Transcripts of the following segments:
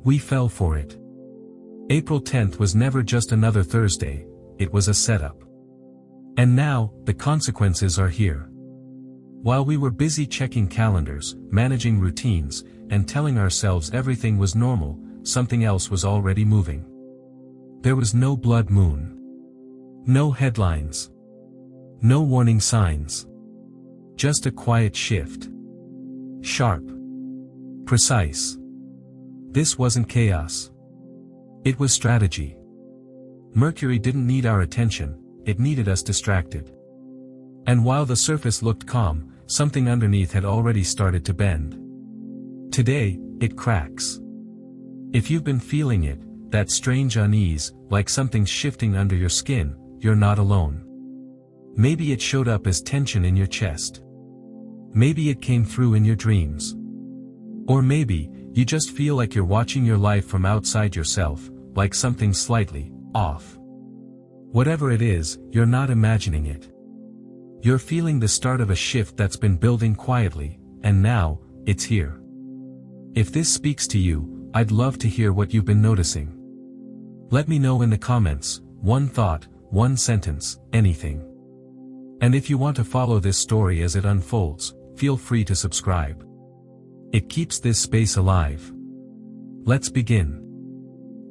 We fell for it. April 10th was never just another Thursday, it was a setup. And now, the consequences are here. While we were busy checking calendars, managing routines, and telling ourselves everything was normal, something else was already moving. There was no blood moon. No headlines. No warning signs. Just a quiet shift. Sharp. Precise. This wasn't chaos. It was strategy. Mercury didn't need our attention, it needed us distracted. And while the surface looked calm, something underneath had already started to bend. Today, it cracks. If you've been feeling it, that strange unease, like something's shifting under your skin, you're not alone. Maybe it showed up as tension in your chest. Maybe it came through in your dreams. Or maybe, you just feel like you're watching your life from outside yourself, like something slightly off. Whatever it is, you're not imagining it. You're feeling the start of a shift that's been building quietly, and now, it's here. If this speaks to you, I'd love to hear what you've been noticing. Let me know in the comments, one thought, one sentence, anything. And if you want to follow this story as it unfolds, feel free to subscribe. It keeps this space alive. Let's begin.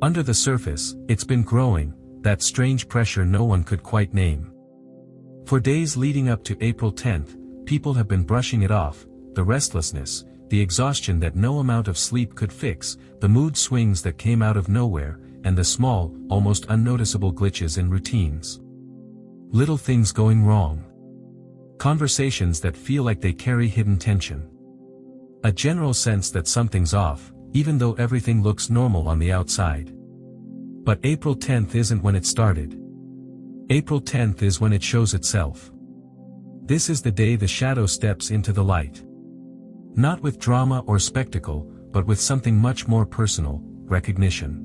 Under the surface, it's been growing, that strange pressure no one could quite name. For days leading up to April 10th, people have been brushing it off, the restlessness, the exhaustion that no amount of sleep could fix, the mood swings that came out of nowhere, and the small, almost unnoticeable glitches in routines. Little things going wrong. Conversations that feel like they carry hidden tension. A general sense that something's off, even though everything looks normal on the outside. But April 10th isn't when it started. April 10th is when it shows itself. This is the day the shadow steps into the light. Not with drama or spectacle, but with something much more personal, recognition.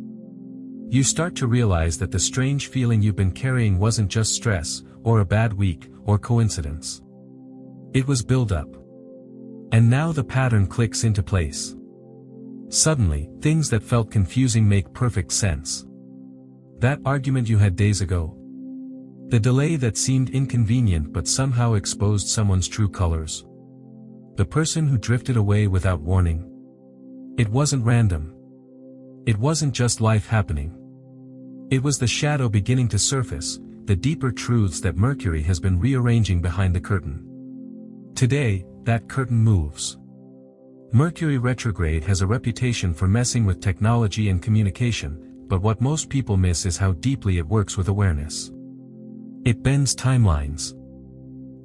You start to realize that the strange feeling you've been carrying wasn't just stress, or a bad week, or coincidence. It was build-up. And now the pattern clicks into place. Suddenly, things that felt confusing make perfect sense. That argument you had days ago. The delay that seemed inconvenient but somehow exposed someone's true colors. The person who drifted away without warning. It wasn't random. It wasn't just life happening. It was the shadow beginning to surface, the deeper truths that Mercury has been rearranging behind the curtain. Today, that curtain moves. Mercury retrograde has a reputation for messing with technology and communication, but what most people miss is how deeply it works with awareness. It bends timelines.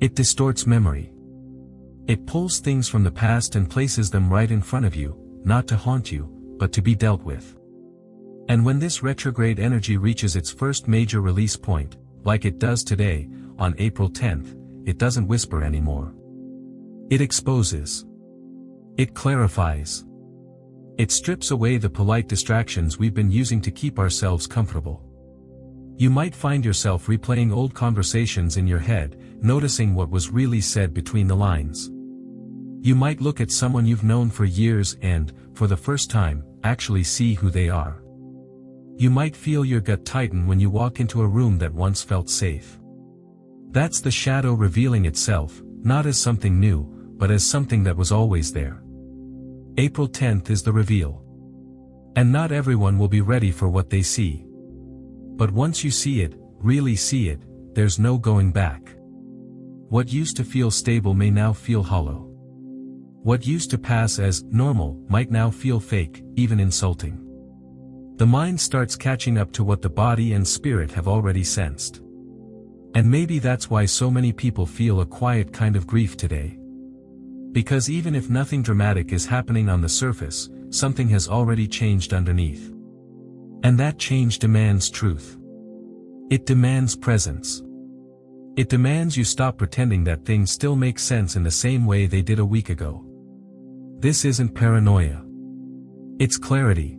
It distorts memory. It pulls things from the past and places them right in front of you, not to haunt you, but to be dealt with. And when this retrograde energy reaches its first major release point, like it does today, on April 10th, it doesn't whisper anymore. It exposes. It clarifies. It strips away the polite distractions we've been using to keep ourselves comfortable. You might find yourself replaying old conversations in your head, noticing what was really said between the lines. You might look at someone you've known for years and, for the first time, actually see who they are. You might feel your gut tighten when you walk into a room that once felt safe. That's the shadow revealing itself, not as something new, but as something that was always there. April 10th is the reveal. And not everyone will be ready for what they see. But once you see it, really see it, there's no going back. What used to feel stable may now feel hollow. What used to pass as normal might now feel fake, even insulting. The mind starts catching up to what the body and spirit have already sensed. And maybe that's why so many people feel a quiet kind of grief today. Because even if nothing dramatic is happening on the surface, something has already changed underneath. And that change demands truth. It demands presence. It demands you stop pretending that things still make sense in the same way they did a week ago. This isn't paranoia. It's clarity.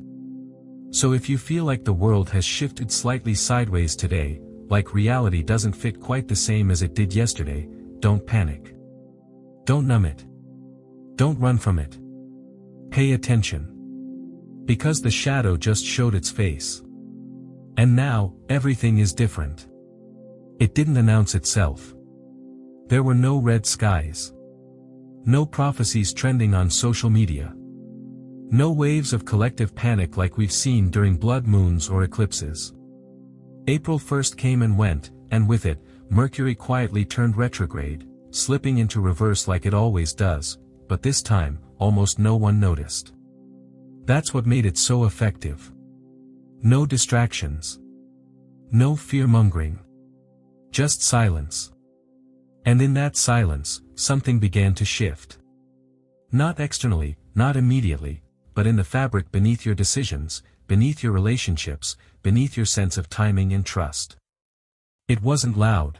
So if you feel like the world has shifted slightly sideways today, like reality doesn't fit quite the same as it did yesterday, don't panic. Don't numb it. Don't run from it. Pay attention. Because the shadow just showed its face. And now, everything is different. It didn't announce itself. There were no red skies. No prophecies trending on social media. No waves of collective panic like we've seen during blood moons or eclipses. April 1st came and went, and with it, Mercury quietly turned retrograde, slipping into reverse like it always does, but this time, almost no one noticed. That's what made it so effective. No distractions. No fear-mongering. Just silence. And in that silence, something began to shift. Not externally, not immediately, but in the fabric beneath your decisions, beneath your relationships, beneath your sense of timing and trust. It wasn't loud.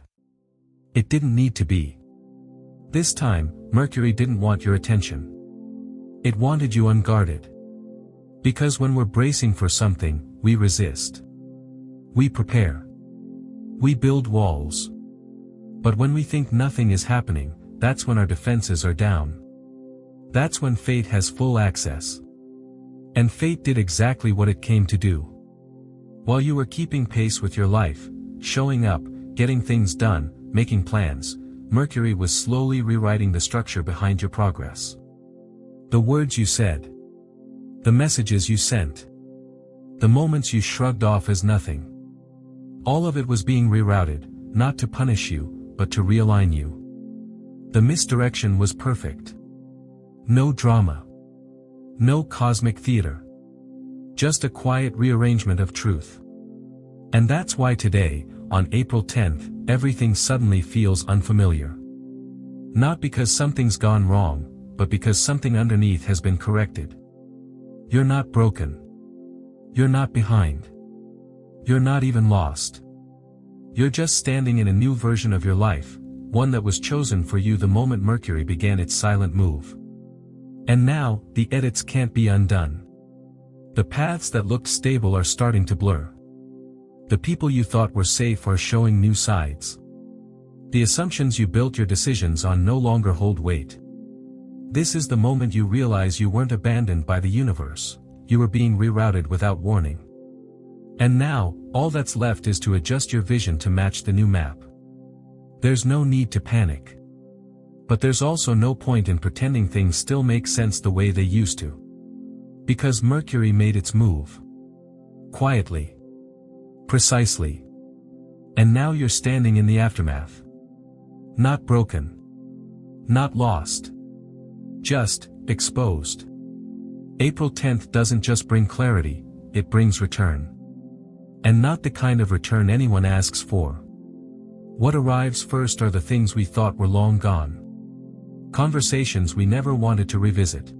It didn't need to be. This time, Mercury didn't want your attention. It wanted you unguarded. Because when we're bracing for something, we resist. We prepare. We build walls. But when we think nothing is happening, that's when our defenses are down. That's when fate has full access. And fate did exactly what it came to do. While you were keeping pace with your life, showing up, getting things done, making plans, Mercury was slowly rewriting the structure behind your progress. The words you said. The messages you sent. The moments you shrugged off as nothing. All of it was being rerouted, not to punish you, but to realign you. The misdirection was perfect. No drama. No cosmic theater. Just a quiet rearrangement of truth. And that's why today, on April 10th, everything suddenly feels unfamiliar. Not because something's gone wrong, but because something underneath has been corrected. You're not broken. You're not behind. You're not even lost. You're just standing in a new version of your life, one that was chosen for you the moment Mercury began its silent move. And now, the edits can't be undone. The paths that looked stable are starting to blur. The people you thought were safe are showing new sides. The assumptions you built your decisions on no longer hold weight. This is the moment you realize you weren't abandoned by the universe, you were being rerouted without warning. And now, all that's left is to adjust your vision to match the new map. There's no need to panic. But there's also no point in pretending things still make sense the way they used to. Because Mercury made its move. Quietly. Precisely. And now you're standing in the aftermath. Not broken. Not lost. Just, exposed. April 10th doesn't just bring clarity, it brings return. And not the kind of return anyone asks for. What arrives first are the things we thought were long gone. Conversations we never wanted to revisit.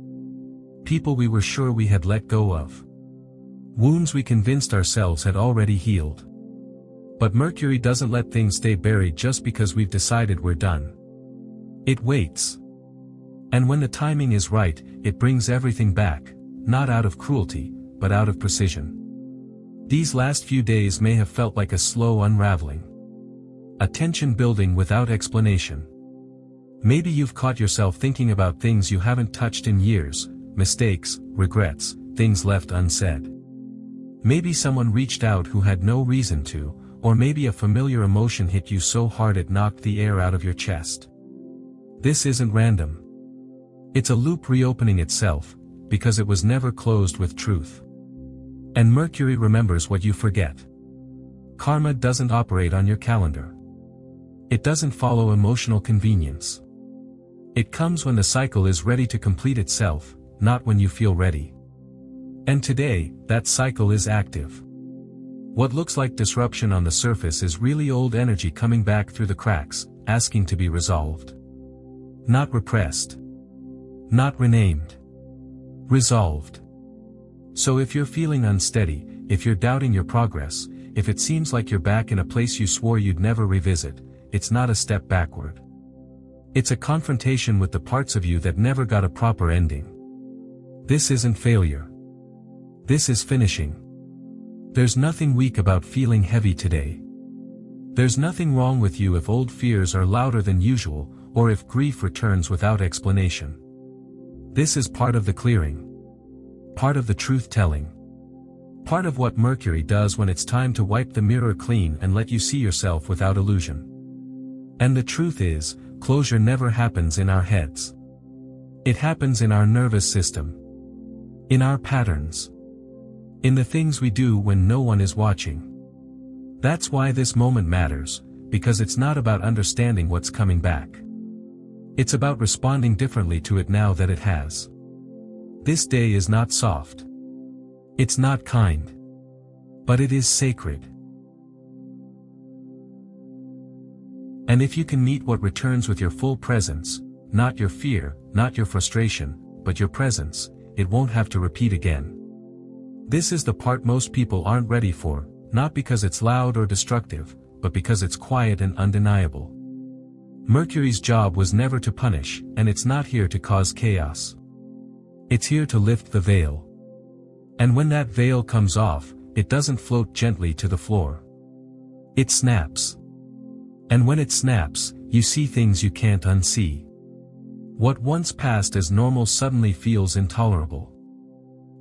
People we were sure we had let go of. Wounds we convinced ourselves had already healed. But Mercury doesn't let things stay buried just because we've decided we're done. It waits. And when the timing is right, it brings everything back, not out of cruelty, but out of precision. These last few days may have felt like a slow unraveling. A tension building without explanation. Maybe you've caught yourself thinking about things you haven't touched in years, mistakes, regrets, things left unsaid. Maybe someone reached out who had no reason to, or maybe a familiar emotion hit you so hard it knocked the air out of your chest. This isn't random. It's a loop reopening itself, because it was never closed with truth. And Mercury remembers what you forget. Karma doesn't operate on your calendar. It doesn't follow emotional convenience. It comes when the cycle is ready to complete itself, not when you feel ready. And today, that cycle is active. What looks like disruption on the surface is really old energy coming back through the cracks, asking to be resolved. Not repressed. Not renamed. Resolved. So if you're feeling unsteady, if you're doubting your progress, if it seems like you're back in a place you swore you'd never revisit, it's not a step backward. It's a confrontation with the parts of you that never got a proper ending. This isn't failure. This is finishing. There's nothing weak about feeling heavy today. There's nothing wrong with you if old fears are louder than usual, or if grief returns without explanation. This is part of the clearing. part of the truth-telling. Part of what Mercury does when it's time to wipe the mirror clean and let you see yourself without illusion. And the truth is, closure never happens in our heads. It happens in our nervous system. In our patterns. In the things we do when no one is watching. That's why this moment matters, because it's not about understanding what's coming back. It's about responding differently to it now that it has. This day is not soft. It's not kind. But it is sacred. And if you can meet what returns with your full presence, not your fear, not your frustration, but your presence, it won't have to repeat again. This is the part most people aren't ready for, not because it's loud or destructive, but because it's quiet and undeniable. Mercury's job was never to punish, and it's not here to cause chaos. It's here to lift the veil. And when that veil comes off, it doesn't float gently to the floor. It snaps. And when it snaps, you see things you can't unsee. What once passed as normal suddenly feels intolerable.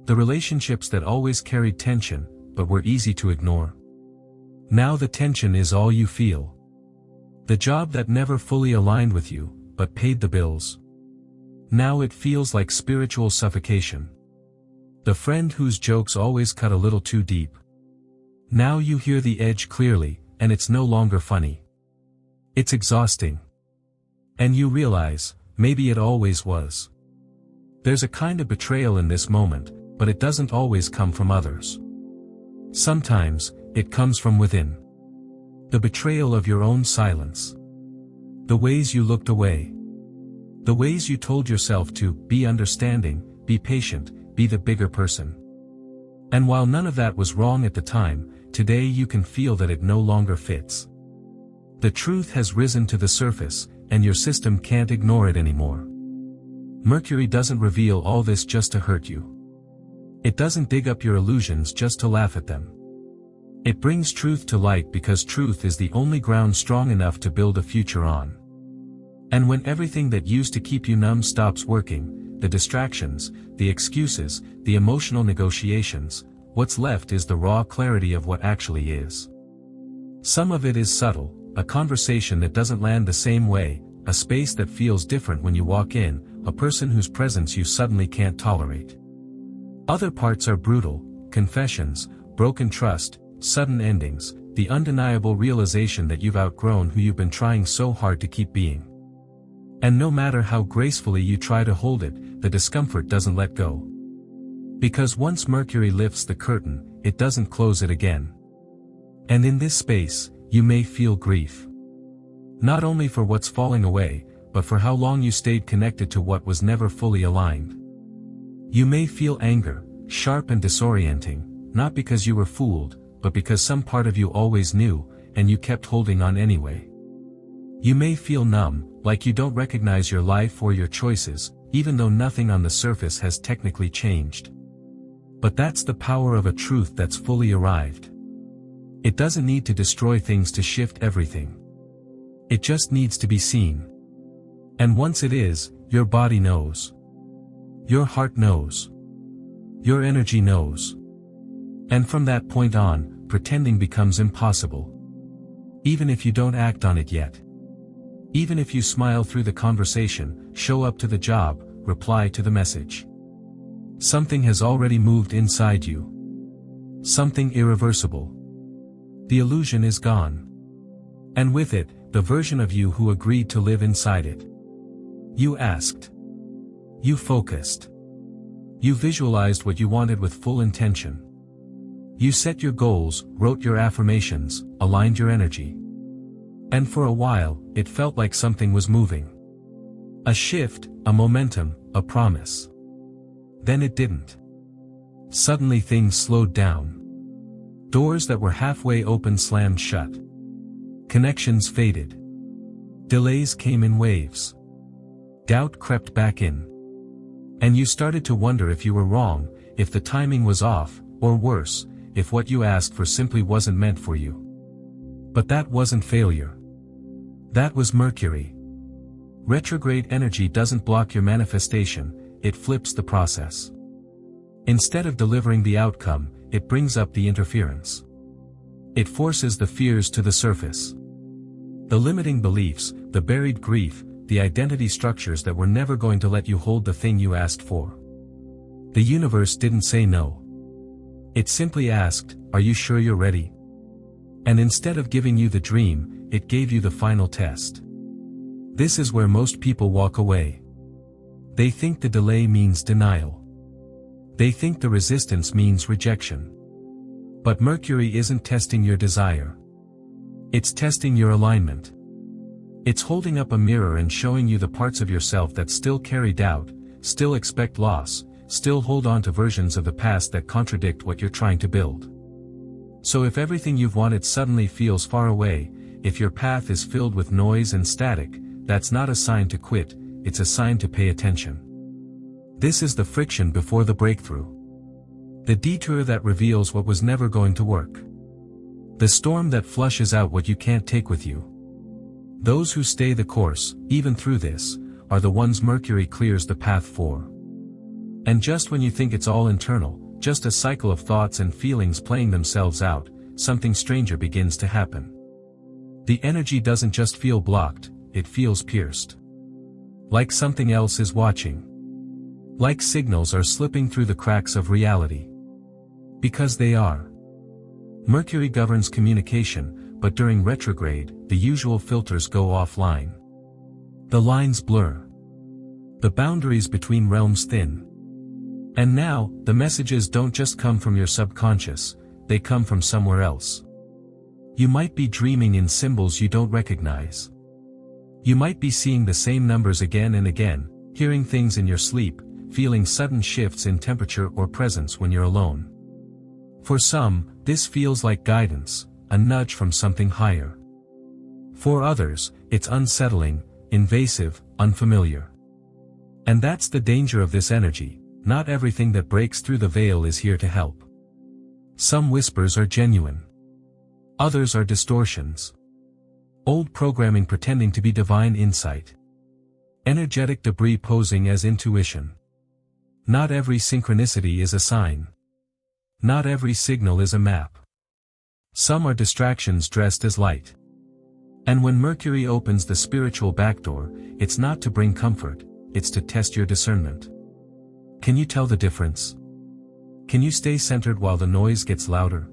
The relationships that always carried tension, but were easy to ignore. Now the tension is all you feel. The job that never fully aligned with you, but paid the bills. Now it feels like spiritual suffocation. The friend whose jokes always cut a little too deep. Now you hear the edge clearly, and it's no longer funny. It's exhausting. And you realize, maybe it always was. There's a kind of betrayal in this moment, but it doesn't always come from others. Sometimes, it comes from within. The betrayal of your own silence. The ways you looked away. The ways you told yourself to be understanding, be patient, be the bigger person. And while none of that was wrong at the time, today you can feel that it no longer fits. The truth has risen to the surface, and your system can't ignore it anymore. Mercury doesn't reveal all this just to hurt you. It doesn't dig up your illusions just to laugh at them. It brings truth to light because truth is the only ground strong enough to build a future on. And when everything that used to keep you numb stops working, the distractions, the excuses, the emotional negotiations, what's left is the raw clarity of what actually is. Some of it is subtle, a conversation that doesn't land the same way, a space that feels different when you walk in, a person whose presence you suddenly can't tolerate. Other parts are brutal, confessions, broken trust, sudden endings, the undeniable realization that you've outgrown who you've been trying so hard to keep being. And no matter how gracefully you try to hold it, the discomfort doesn't let go. Because once Mercury lifts the curtain, it doesn't close it again. And in this space, you may feel grief. Not only for what's falling away, but for how long you stayed connected to what was never fully aligned. You may feel anger, sharp and disorienting, not because you were fooled, but because some part of you always knew, and you kept holding on anyway. You may feel numb, like you don't recognize your life or your choices, even though nothing on the surface has technically changed. But that's the power of a truth that's fully arrived. It doesn't need to destroy things to shift everything. It just needs to be seen. And once it is, your body knows. Your heart knows. Your energy knows. And from that point on, pretending becomes impossible. Even if you don't act on it yet. Even if you smile through the conversation, show up to the job, reply to the message. Something has already moved inside you. Something irreversible. The illusion is gone. And with it, the version of you who agreed to live inside it. You asked. You focused. You visualized what you wanted with full intention. You set your goals, wrote your affirmations, aligned your energy. And for a while, it felt like something was moving. A shift, a momentum, a promise. Then it didn't. Suddenly things slowed down. Doors that were halfway open slammed shut. Connections faded. Delays came in waves. Doubt crept back in. And you started to wonder if you were wrong, if the timing was off, or worse, if what you asked for simply wasn't meant for you. But that wasn't failure. That was Mercury. Retrograde energy doesn't block your manifestation, it flips the process. Instead of delivering the outcome, it brings up the interference. It forces the fears to the surface. The limiting beliefs, the buried grief, the identity structures that were never going to let you hold the thing you asked for. The universe didn't say no. It simply asked, "Are you sure you're ready?" And instead of giving you the dream, it gave you the final test. This is where most people walk away. They think the delay means denial. They think the resistance means rejection. But Mercury isn't testing your desire. It's testing your alignment. It's holding up a mirror and showing you the parts of yourself that still carry doubt, still expect loss, still hold on to versions of the past that contradict what you're trying to build. So if everything you've wanted suddenly feels far away, if your path is filled with noise and static, that's not a sign to quit, it's a sign to pay attention. This is the friction before the breakthrough. The detour that reveals what was never going to work. The storm that flushes out what you can't take with you. Those who stay the course, even through this, are the ones Mercury clears the path for. And just when you think it's all internal, just a cycle of thoughts and feelings playing themselves out, something stranger begins to happen. The energy doesn't just feel blocked, it feels pierced. Like something else is watching. Like signals are slipping through the cracks of reality. Because they are. Mercury governs communication, but during retrograde, the usual filters go offline. The lines blur. The boundaries between realms thin. And now, the messages don't just come from your subconscious, they come from somewhere else. You might be dreaming in symbols you don't recognize. You might be seeing the same numbers again and again, hearing things in your sleep, feeling sudden shifts in temperature or presence when you're alone. For some, this feels like guidance, a nudge from something higher. For others, it's unsettling, invasive, unfamiliar. And that's the danger of this energy, not everything that breaks through the veil is here to help. Some whispers are genuine. Others are distortions. Old programming pretending to be divine insight. Energetic debris posing as intuition. Not every synchronicity is a sign. Not every signal is a map. Some are distractions dressed as light. And when Mercury opens the spiritual backdoor, it's not to bring comfort, it's to test your discernment. Can you tell the difference? Can you stay centered while the noise gets louder?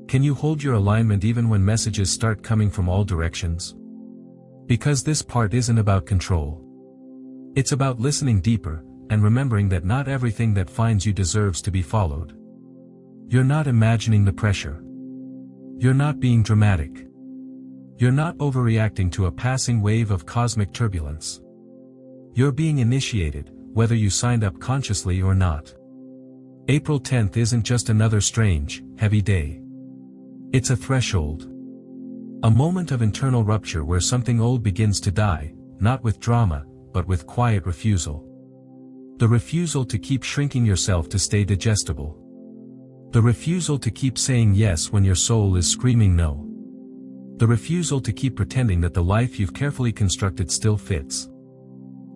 Can you hold your alignment even when messages start coming from all directions? Because this part isn't about control. It's about listening deeper, and remembering that not everything that finds you deserves to be followed. You're not imagining the pressure. You're not being dramatic. You're not overreacting to a passing wave of cosmic turbulence. You're being initiated, whether you signed up consciously or not. April 10th isn't just another strange, heavy day. It's a threshold. A moment of internal rupture where something old begins to die, not with drama, but with quiet refusal. The refusal to keep shrinking yourself to stay digestible. The refusal to keep saying yes when your soul is screaming no. The refusal to keep pretending that the life you've carefully constructed still fits.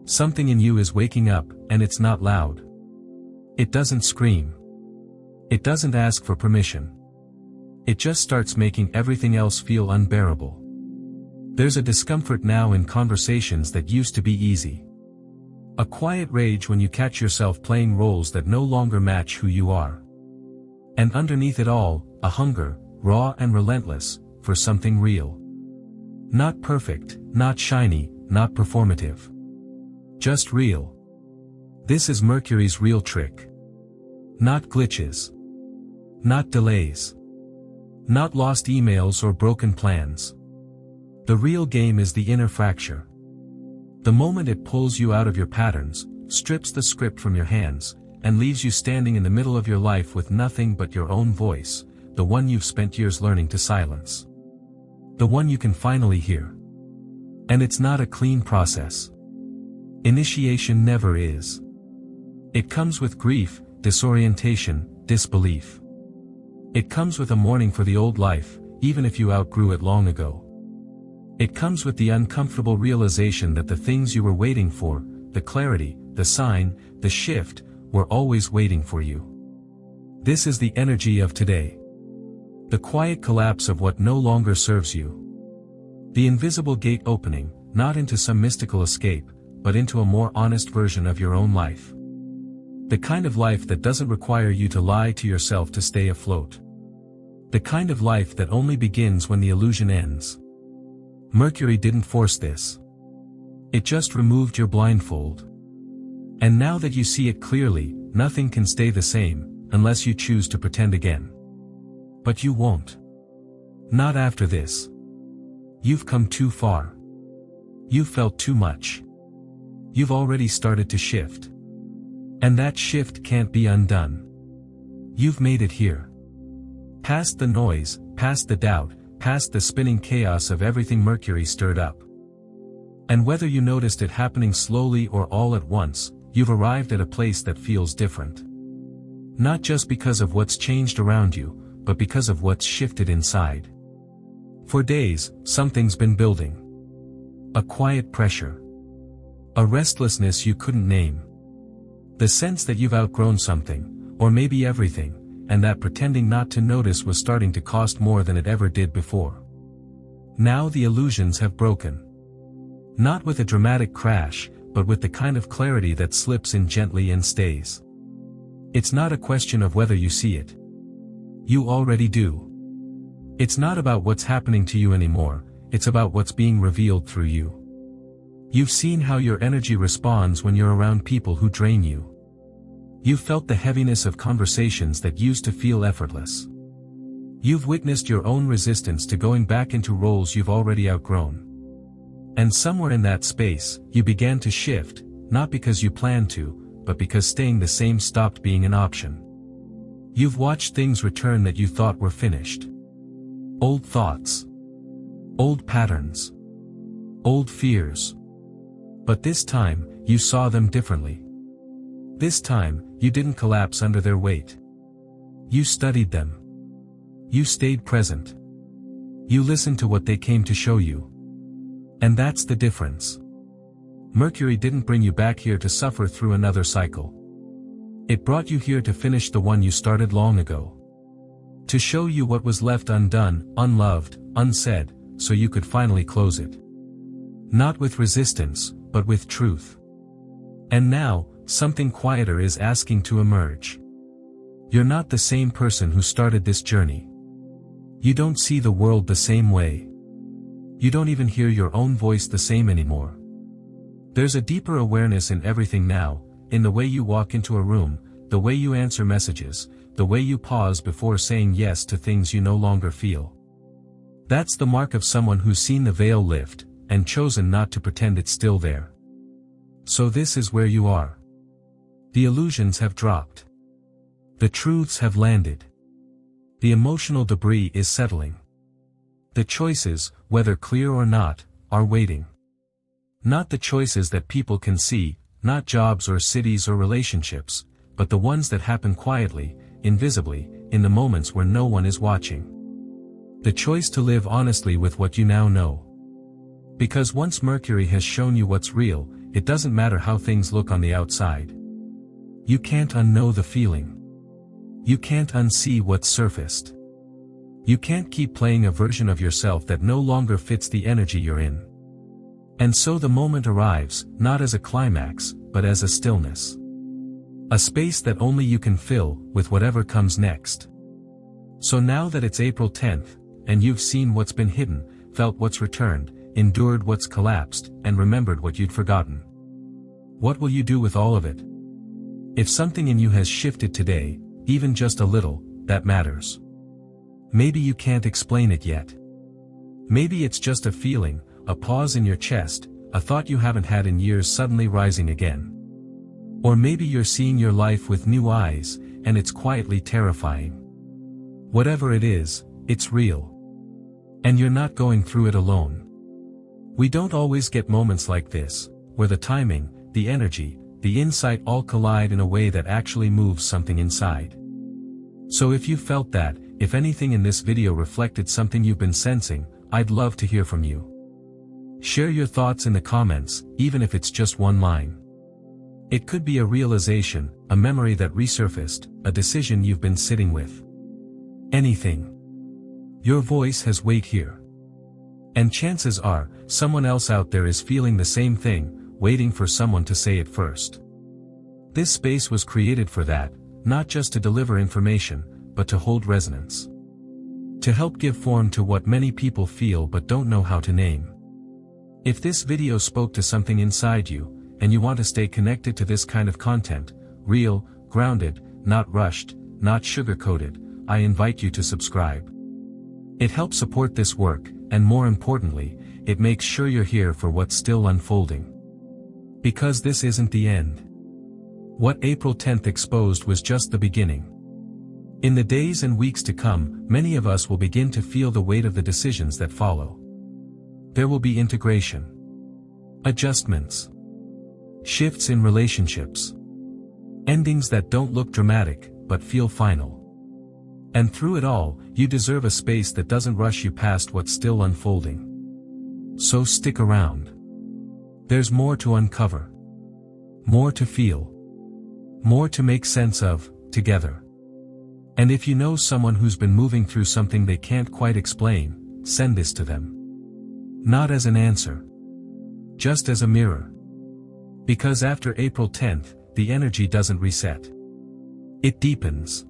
Something in you is waking up, and it's not loud. It doesn't scream. It doesn't ask for permission. It just starts making everything else feel unbearable. There's a discomfort now in conversations that used to be easy. A quiet rage when you catch yourself playing roles that no longer match who you are. And underneath it all, a hunger, raw and relentless, for something real. Not perfect, not shiny, not performative. Just real. This is Mercury's real trick. Not glitches. Not delays. Not lost emails or broken plans. The real game is the inner fracture. The moment it pulls you out of your patterns, strips the script from your hands, and leaves you standing in the middle of your life with nothing but your own voice, the one you've spent years learning to silence. The one you can finally hear. And it's not a clean process. Initiation never is. It comes with grief, disorientation, disbelief. It comes with a mourning for the old life, even if you outgrew it long ago. It comes with the uncomfortable realization that the things you were waiting for, the clarity, the sign, the shift, were always waiting for you. This is the energy of today. The quiet collapse of what no longer serves you. The invisible gate opening, not into some mystical escape, but into a more honest version of your own life. The kind of life that doesn't require you to lie to yourself to stay afloat. The kind of life that only begins when the illusion ends. Mercury didn't force this. It just removed your blindfold. And now that you see it clearly, nothing can stay the same, unless you choose to pretend again. But you won't. Not after this. You've come too far. You've felt too much. You've already started to shift. And that shift can't be undone. You've made it here. Past the noise, past the doubt, past the spinning chaos of everything Mercury stirred up. And whether you noticed it happening slowly or all at once, you've arrived at a place that feels different. Not just because of what's changed around you, but because of what's shifted inside. For days, something's been building. A quiet pressure. A restlessness you couldn't name. The sense that you've outgrown something, or maybe everything, and that pretending not to notice was starting to cost more than it ever did before. Now the illusions have broken. Not with a dramatic crash, but with the kind of clarity that slips in gently and stays. It's not a question of whether you see it. You already do. It's not about what's happening to you anymore, it's about what's being revealed through you. You've seen how your energy responds when you're around people who drain you. You've felt the heaviness of conversations that used to feel effortless. You've witnessed your own resistance to going back into roles you've already outgrown. And somewhere in that space, you began to shift, not because you planned to, but because staying the same stopped being an option. You've watched things return that you thought were finished. Old thoughts. Old patterns. Old fears. But this time, you saw them differently. This time, you didn't collapse under their weight. You studied them. You stayed present. You listened to what they came to show you. And that's the difference. Mercury didn't bring you back here to suffer through another cycle. It brought you here to finish the one you started long ago. To show you what was left undone, unloved, unsaid, so you could finally close it. Not with resistance, but with truth. And now, something quieter is asking to emerge. You're not the same person who started this journey. You don't see the world the same way. You don't even hear your own voice the same anymore. There's a deeper awareness in everything now, in the way you walk into a room, the way you answer messages, the way you pause before saying yes to things you no longer feel. That's the mark of someone who's seen the veil lift, and chosen not to pretend it's still there. So this is where you are. The illusions have dropped. The truths have landed. The emotional debris is settling. The choices, whether clear or not, are waiting. Not the choices that people can see, not jobs or cities or relationships, but the ones that happen quietly, invisibly, in the moments where no one is watching. The choice to live honestly with what you now know. Because once Mercury has shown you what's real, it doesn't matter how things look on the outside. You can't unknow the feeling. You can't unsee what's surfaced. You can't keep playing a version of yourself that no longer fits the energy you're in. And so the moment arrives, not as a climax, but as a stillness. A space that only you can fill, with whatever comes next. So now that it's April 10th, and you've seen what's been hidden, felt what's returned, endured what's collapsed, and remembered what you'd forgotten. What will you do with all of it? If something in you has shifted today, even just a little, that matters. Maybe you can't explain it yet. Maybe it's just a feeling, a pause in your chest, a thought you haven't had in years suddenly rising again. Or maybe you're seeing your life with new eyes, and it's quietly terrifying. Whatever it is, it's real. And you're not going through it alone. We don't always get moments like this, where the timing, the energy, the insight all collide in a way that actually moves something inside. So if you felt that, if anything in this video reflected something you've been sensing, I'd love to hear from you. Share your thoughts in the comments, even if it's just one line. It could be a realization, a memory that resurfaced, a decision you've been sitting with. Anything. Your voice has weight here. And chances are, someone else out there is feeling the same thing, waiting for someone to say it first. This space was created for that, not just to deliver information, but to hold resonance. To help give form to what many people feel but don't know how to name. If this video spoke to something inside you, and you want to stay connected to this kind of content, real, grounded, not rushed, not sugar-coated, I invite you to subscribe. It helps support this work, and more importantly, it makes sure you're here for what's still unfolding. Because this isn't the end. What April 10th exposed was just the beginning. In the days and weeks to come, many of us will begin to feel the weight of the decisions that follow. There will be integration. Adjustments. Shifts in relationships. Endings that don't look dramatic, but feel final. And through it all, you deserve a space that doesn't rush you past what's still unfolding. So stick around. There's more to uncover. More to feel. More to make sense of, together. And if you know someone who's been moving through something they can't quite explain, send this to them. Not as an answer. Just as a mirror. Because after April 10th, the energy doesn't reset. It deepens.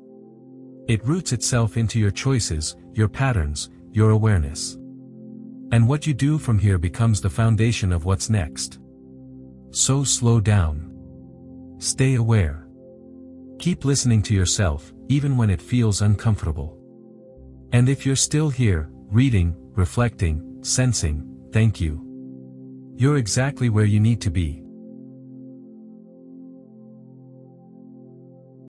It roots itself into your choices, your patterns, your awareness. And what you do from here becomes the foundation of what's next. So slow down. Stay aware. Keep listening to yourself, even when it feels uncomfortable. And if you're still here, reading, reflecting, sensing, thank you. You're exactly where you need to be.